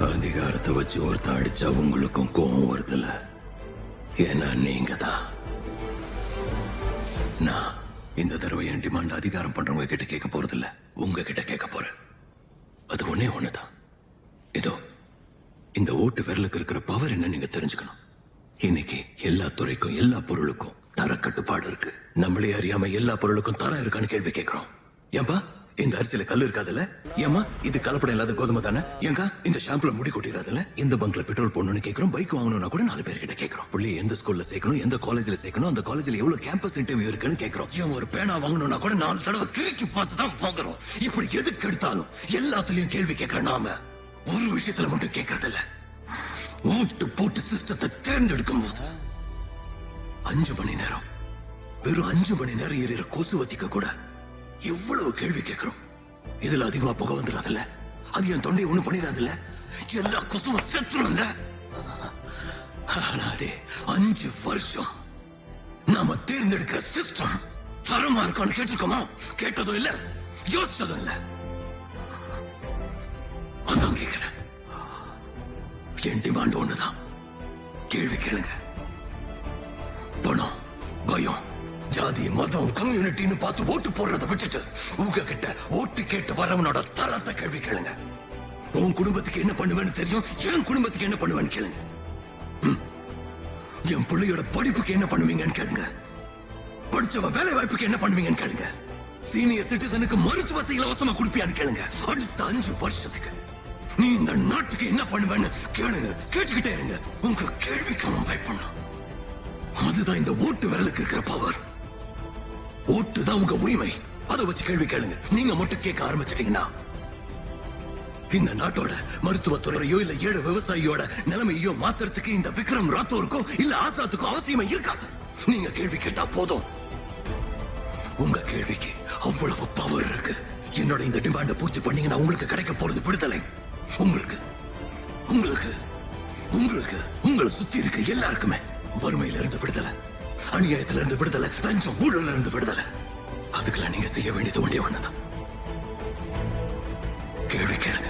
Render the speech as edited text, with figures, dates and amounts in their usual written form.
அதிகாரத்தை வச்சு ஒருத்தன் அடிச்சா உங்களுக்கும் கோவம் வருதுல்ல, ஏன்னா நீங்க தான். நான் இந்த தடவை என் டிமாண்ட் அதிகாரம் பண்றவங்க கிட்ட கேட்க போறது இல்ல, உங்ககிட்ட கேட்க போறேன். அது ஒன்னே ஒண்ணுதான். இதோ இந்த ஓட்டு விரலுக்கு இருக்கிற பவர் என்ன நீங்க தெரிஞ்சுக்கணும். இன்னைக்கு எல்லா துறைக்கும் எல்லா பொருளுக்கும் தர கட்டுப்பாடு இருக்கு. நம்மளே அறியாம எல்லா பொருளுக்கும் தரம் இருக்கான்னு கேள்வி கேட்கிறோம். ஏன்பா இந்த அரிசியில கல்லு இருக்காதுல்ல? ஏமா இது கலப்படம் இல்லாத கோதுமை தானே? ஏங்கா இந்த ஷாம்புல முடி கொட்டிடாதுல்ல? இந்த பங்க்ல பெட்ரோல் போடணும்னு கேட்கிறோம். பைக் வாங்கணும்னா கூட 4 பேர்கிட்ட கேட்கிறோம். புள்ளைய எந்த ஸ்கூல்ல சேர்க்கணும், எந்த காலேஜ்ல சேர்க்கணும், அந்த காலேஜ்ல எவ்வளவு கேம்பஸ் இன்டர்வியூ இருக்குன்னு கேட்கிறோம். ஏன் ஒரு பேனா வாங்கணும்னா கூட 4 தடவை கிறுக்கி பார்த்து தான் வாங்குறோம். இப்படி எதுக்கு எடுத்தாலும் எல்லாத்துலயும் கேள்வி கேட்கிற நாம ஒரு விஷயத்துல மட்டும் கேட்கறது இல்ல. ஓட்டு போட்டு சிஸ்டத்தை தேர்ந்தெடுக்கும் போது 5 மணி நேரம், வெறும் 5 மணி நேரம் எறிகிற கொசுவத்திக்க கூட எவ்வளவு கேள்வி கேட்கிறோம். இதுல அதிகமா புகை வந்துடாதுல்ல? அது என் தொண்டையை ஒண்ணு பண்ணிடாதுல்ல? எல்லா கொசுவும் செத்துரும்ல? ஆனா அதே 5 வருஷம் நாம தேர்ந்தெடுக்கிற சிஸ்டம் தரமா இருக்கான்னு கேட்டிருக்கோமா? கேட்டதும் இல்ல, யோசிச்சதும் இல்ல. அதான் கேட்கிறேன். என் டிமாண்ட் ஒண்ணுதான், கேள்வி கேளுங்க. பணம், பயம், ஜாதி, மதம், கம்யூனிட்டின்னு பார்த்து ஓட்டு போடுறதை விட்டுட்டு உங்ககிட்ட ஓட்டு கேட்டு வரவனோட தரத்தை கேள்வி கேளுங்க. உன் குடும்பத்துக்கு என்ன பண்ணுவேன்னு தெரியும், என் குடும்பத்துக்கு என்ன பண்ணுவேன்னு கேளுங்க. என் பிள்ளையோட படிப்புக்கு என்ன பண்ணுவீங்கன்னு கேளுங்க. படிச்சவ வேலை வாய்ப்புக்கு என்ன பண்ணுவீங்கன்னு கேளுங்க. சீனியர் சிட்டிசனுக்கு மருத்துவத்தை இலவசமா கொடுப்பியான்னு கேளுங்க. அடுத்த 5 வருஷத்துக்கு நீ இந்த நாட்டுக்கு என்ன பண்ணுவேன்னு கேளுங்க. கேட்டுக்கிட்டே இருங்க. உங்க கேள்விக்கு அவன் பயப்படணும். அதுதான் இந்த ஓட்டு விரலுக்கு இருக்கிற பவர். ஓட்டு தான் உங்க உரிமை. அதை வச்சு கேள்வி கேளுங்க. நீங்க மட்டும் கேட்க ஆரம்பிச்சிட்டீங்கன்னா இந்த நாட்டோட மருத்துவத்துறையோ இல்ல ஏழு விவசாயியோட நிலைமையோ மாத்துறதுக்கு இந்த விக்ரம் ராத்தோருக்கோ இல்ல ஆசாத்துக்கோ அவசியமே இருக்காது. நீங்க கேள்வி கேட்டா போதும். உங்க கேள்விக்கு அவ்வளவு பவர் இருக்கு. என்னோட இந்த டிமாண்ட பூர்த்தி பண்ணீங்கன்னா உங்களுக்கு கிடைக்க போறது விடுதலை. உங்களுக்கு உங்களுக்கு உங்களுக்கு உங்களை சுத்தி இருக்க எல்லாருக்குமே வறுமையில இருந்து விடுதலை, அநியாயத்துல இருந்து விடுதலை, லஞ்சம் ஊழல்ல இருந்து விடுதலை. அதுக்கெல்லாம் நீங்க செய்ய வேண்டியது ஒன்றே ஒண்ணுதான், கேள்வி கேளுங்க.